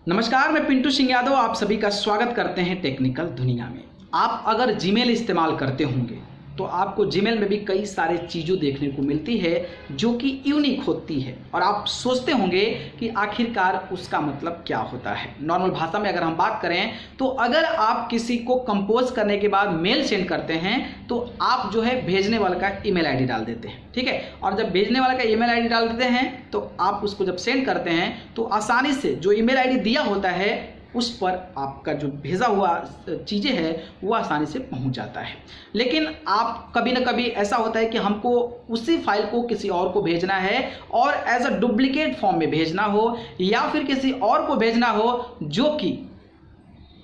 नमस्कार, मैं पिंटू सिंह यादव आप सभी का स्वागत करते हैं टेक्निकल दुनिया में। आप अगर जीमेल इस्तेमाल करते होंगे तो आपको जीमेल में भी कई सारे चीज़ों देखने को मिलती है जो कि यूनिक होती है और आप सोचते होंगे कि आखिरकार उसका मतलब क्या होता है। नॉर्मल भाषा में अगर हम बात करें तो अगर आप किसी को कंपोज करने के बाद मेल सेंड करते हैं तो आप जो है भेजने वाले का ईमेल आईडी डाल देते हैं, ठीक है। और जब भेजने वाले का ईमेल आईडी डाल देते हैं तो आप उसको जब सेंड करते हैं तो आसानी से जो ईमेल आईडी दिया होता है उस पर आपका जो भेजा हुआ चीज़ें हैं वो आसानी से पहुंच जाता है। लेकिन आप कभी ना कभी ऐसा होता है कि हमको उसी फाइल को किसी और को भेजना है और एज अ डुप्लीकेट फॉर्म में भेजना हो या फिर किसी और को भेजना हो जो कि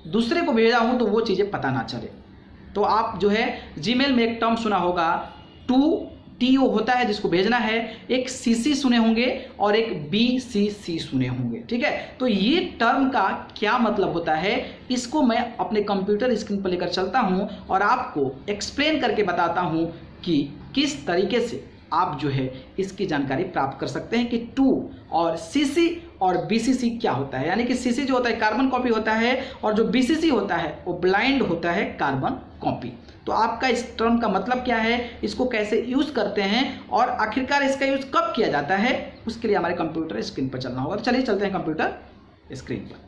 दूसरे को भेजा हो तो वो चीज़ें पता ना चले। तो आप जो है जीमेल में एक टर्म सुना होगा TO होता है जिसको भेजना है, एक CC सुने होंगे और एक BCC सुने होंगे, ठीक है। तो ये टर्म का क्या मतलब होता है इसको मैं अपने कंप्यूटर स्क्रीन पर लेकर चलता हूं और आपको एक्सप्लेन करके बताता हूं कि किस तरीके से आप जो है इसकी जानकारी प्राप्त कर सकते हैं कि TO और CC और BCC क्या होता है। यानी कि CC जो होता है कार्बन कॉपी होता है और जो BCC होता है वो ब्लाइंड होता है कार्बन कॉपी। तो आपका इस टर्म का मतलब क्या है, इसको कैसे यूज करते हैं और आखिरकार इसका यूज कब किया जाता है, उसके लिए हमारे कंप्यूटर स्क्रीन पर चलना होगा। तो चलिए चलते हैं कंप्यूटर स्क्रीन पर।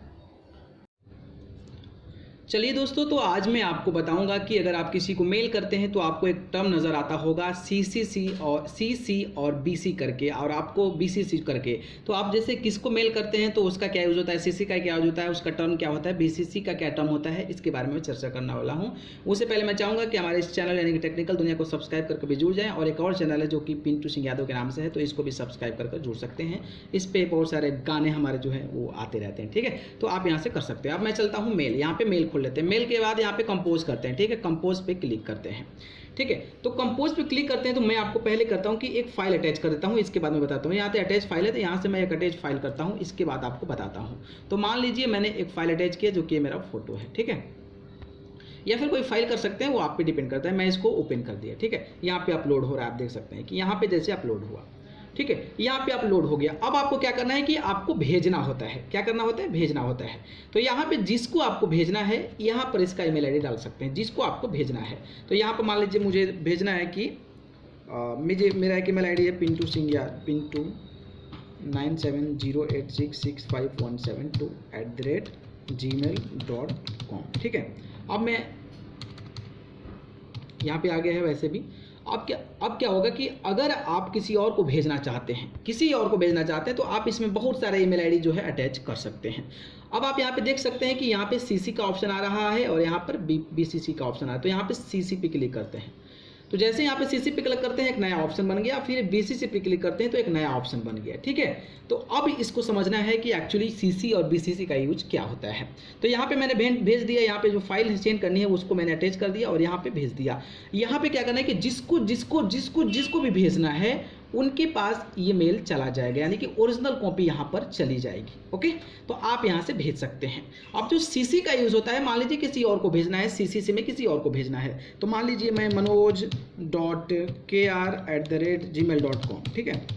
चलिए दोस्तों, तो आज मैं आपको बताऊंगा कि अगर आप किसी को मेल करते हैं तो आपको एक टर्म नज़र आता होगा CC और BC करके और आपको BCC करके। तो आप जैसे किसको मेल करते हैं तो उसका क्या यूज़ होता है, CC का क्या यूज़ होता है, उसका टर्म क्या होता है, BCC का क्या टर्म होता है, इसके बारे में मैं चर्चा करने वाला हूँ। उससे पहले मैं चाहूँगा कि हमारे इस चैनल यानी कि टेक्निकल दुनिया को सब्सक्राइब करके भी जुड़ जाएँ और एक और चैनल है जो कि पिंटू सिंह यादव के नाम से है, तो इसको भी सब्सक्राइब करके जुड़ सकते हैं। इस पर बहुत सारे गाने हमारे जो है वो आते रहते हैं, ठीक है। तो आप यहाँ से कर सकते हैं। अब मैं चलता हूँ मेल, यहाँ पे मेल खोल लेते हैं। मेल के बाद यहाँ पे कंपोज करते हैं, ठीक है। कंपोज पे क्लिक करते हैं, ठीक है। तो कंपोज पे क्लिक करते हैं तो मैं आपको पहले करता हूँ कि एक फाइल अटैच कर देता हूँ, इसके बाद मैं बताता हूँ। यहाँ पे अटैच फाइल है तो यहाँ से मैं एक अटैच फाइल करता हूँ, इसके बाद आपको बताता हूँ। तो मान लीजिए मैंने एक फाइल अटैच किया जो कि मेरा फोटो है, ठीक है। या फिर कोई फाइल कर सकते हैं, वो आप पे डिपेंड करता है। मैं इसको ओपन कर दिया, ठीक है। यहाँ पे अपलोड हो रहा है, आप देख सकते हैं कि यहाँ पे जैसे अपलोड हुआ, ठीक है। यहाँ पे अपलोड हो गया। अब आपको क्या करना है कि आपको भेजना होता है। क्या करना होता है? भेजना होता है। तो यहाँ पे जिसको आपको भेजना है यहाँ पर इसका ईमेल आईडी डाल सकते हैं, जिसको आपको भेजना है। तो यहाँ पर मान लीजिए मुझे भेजना है कि मेरा एक ईमेल आईडी है pintu9876651722@gmail.com, ठीक है। अब मैं यहाँ पे आ गया है वैसे भी। अब क्या होगा कि अगर आप किसी और को भेजना चाहते हैं तो आप इसमें बहुत सारे ईमेल आईडी जो है अटैच कर सकते हैं। अब आप यहाँ पे देख सकते हैं कि यहाँ पे CC का ऑप्शन आ रहा है और यहाँ पर BCC का ऑप्शन आ रहा है। तो यहाँ पे CC पे क्लिक करते हैं। तो जैसे यहाँ पे CC पे क्लिक करते हैं एक नया ऑप्शन बन गया, फिर BCC पे क्लिक करते हैं तो एक नया ऑप्शन बन गया, ठीक है। तो अब इसको समझना है कि एक्चुअली CC और BCC का यूज क्या होता है। तो यहाँ पे मैंने भेज दिया, यहाँ पे जो फाइल सेंड करनी है उसको मैंने अटैच कर दिया और यहाँ पे भेज दिया। यहाँ पे क्या करना है कि जिसको भी भेजना है उनके पास ये मेल चला जाएगा, यानी कि ओरिजिनल कॉपी यहाँ पर चली जाएगी, ओके। तो आप यहाँ से भेज सकते हैं। अब जो CC का यूज़ होता है, मान लीजिए किसी और को भेजना है, CC से में किसी और को भेजना है, तो मान लीजिए मैं manoj.kr@gmail.com, ठीक है।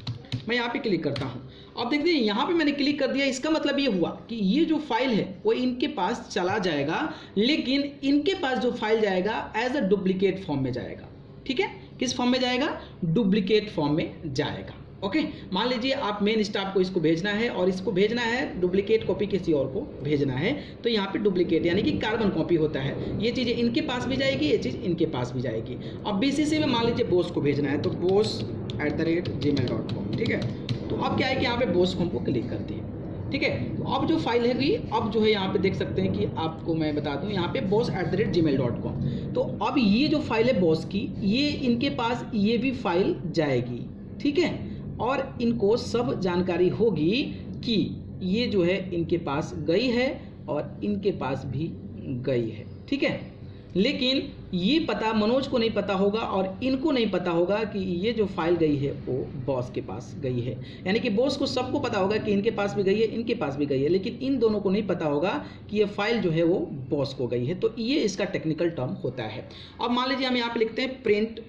मैं यहाँ पे क्लिक करता हूँ। अब देखते हैं यहाँ पे मैंने क्लिक कर दिया। इसका मतलब ये हुआ कि ये जो फाइल है वो इनके पास चला जाएगा, लेकिन इनके पास जो फाइल जाएगा एज अ डुप्लीकेट फॉर्म में जाएगा, ठीक है। किस फॉर्म में जाएगा? डुप्लीकेट फॉर्म में जाएगा, ओके। मान लीजिए आप मेन स्टाफ को इसको भेजना है और इसको भेजना है डुप्लीकेट कॉपी किसी और को भेजना है, तो यहाँ पे डुप्लीकेट यानी कि कार्बन कॉपी होता है। ये चीज़ें इनके पास भी जाएगी, ये चीज़ इनके पास भी जाएगी। अब BCC में मान लीजिए बॉस को भेजना है तो boss@gmail.com, ठीक है। तो अब क्या है कि यहाँ पे बॉस फॉर्म को क्लिक कर दिए, ठीक है। तो अब जो फाइल है अब जो है यहाँ पे देख सकते हैं कि आपको मैं बता दूं यहाँ पे boss@gmail.com। तो अब ये जो फाइल है बॉस की, ये इनके पास ये भी फाइल जाएगी, ठीक है। और इनको सब जानकारी होगी कि ये जो है इनके पास गई है और इनके पास भी गई है, ठीक है। लेकिन ये पता मनोज को नहीं पता होगा और इनको नहीं पता होगा कि ये जो फाइल गई है वो बॉस के पास गई है। यानी कि बॉस को सबको पता होगा कि इनके पास भी गई है, इनके पास भी गई है, लेकिन इन दोनों को नहीं पता होगा कि ये फाइल जो है वो बॉस को गई है। तो ये इसका टेक्निकल टर्म होता है। अब मान लीजिए हम यहाँ पे लिखते हैं प्रिंट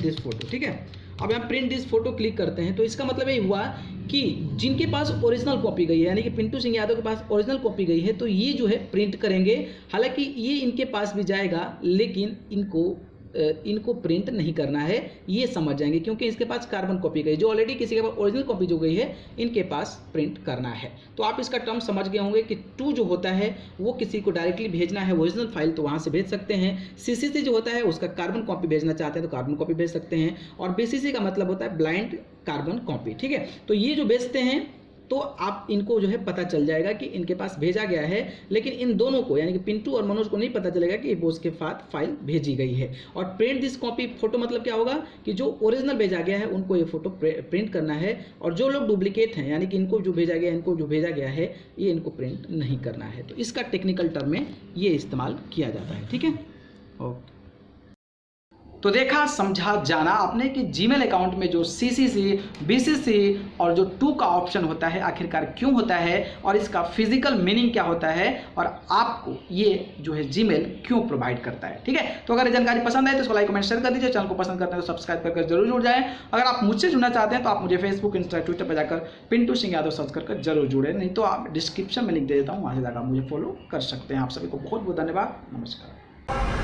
दिस फोटो, ठीक है। अब यहाँ प्रिंट दिस फोटो क्लिक करते हैं तो इसका मतलब ये हुआ कि जिनके पास ओरिजिनल कॉपी गई है, यानी कि पिंटू सिंह यादव के पास ओरिजिनल कॉपी गई है, तो ये जो है प्रिंट करेंगे। हालांकि ये इनके पास भी जाएगा, लेकिन इनको प्रिंट नहीं करना है, ये समझ जाएंगे, क्योंकि इसके पास कार्बन कॉपी गई। जो ऑलरेडी किसी के पास ओरिजिनल कॉपी जो गई है, इनके पास प्रिंट करना है। तो आप इसका टर्म समझ गए होंगे कि टू जो होता है वो किसी को डायरेक्टली भेजना है ओरिजिनल फाइल, तो वहाँ से भेज सकते हैं। सीसीसी जो होता है उसका कार्बन कॉपी भेजना चाहते हैं तो कार्बन कॉपी भेज सकते हैं। और बीसीसी का मतलब होता है ब्लाइंड कार्बन कॉपी, ठीक है। तो ये जो भेजते हैं तो आप इनको जो है पता चल जाएगा कि इनके पास भेजा गया है, लेकिन इन दोनों को यानी कि पिंटू और मनोज को नहीं पता चलेगा कि वो उसके साथ फाइल भेजी गई है। और प्रिंट दिस कॉपी फोटो मतलब क्या होगा कि जो ओरिजिनल भेजा गया है उनको ये फोटो प्रिंट करना है, और जो लोग डुप्लीकेट हैं यानी कि इनको जो भेजा गया है, इनको जो भेजा गया है, ये इनको प्रिंट नहीं करना है। तो इसका टेक्निकल टर्म में ये इस्तेमाल किया जाता है, ठीक है। ओके, तो देखा समझा जाना आपने कि जीमेल अकाउंट में जो सीसीसी, बीसीसी और जो टू का ऑप्शन होता है आखिरकार क्यों होता है, और इसका फिजिकल मीनिंग क्या होता है, और आपको ये जो है जीमेल क्यों प्रोवाइड करता है, ठीक है। तो अगर ये जानकारी पसंद आए तो इसको लाइक कमेंट शेयर कर दीजिए। चैनल को पसंद करते हैं तो सब्सक्राइब करके जरूर जुड़ जाए। अगर आप मुझसे जुड़ना चाहते हैं तो आप मुझे फेसबुक, इंस्टा, ट्विटर पर जाकर पिंटू सिंह यादव सर्च करके जरूर जुड़े, नहीं तो आप डिस्क्रिप्शन में लिंक दे देता हूँ, वहाँ से जाकर मुझे फॉलो कर सकते हैं। आप सभी को बहुत बहुत धन्यवाद, नमस्कार।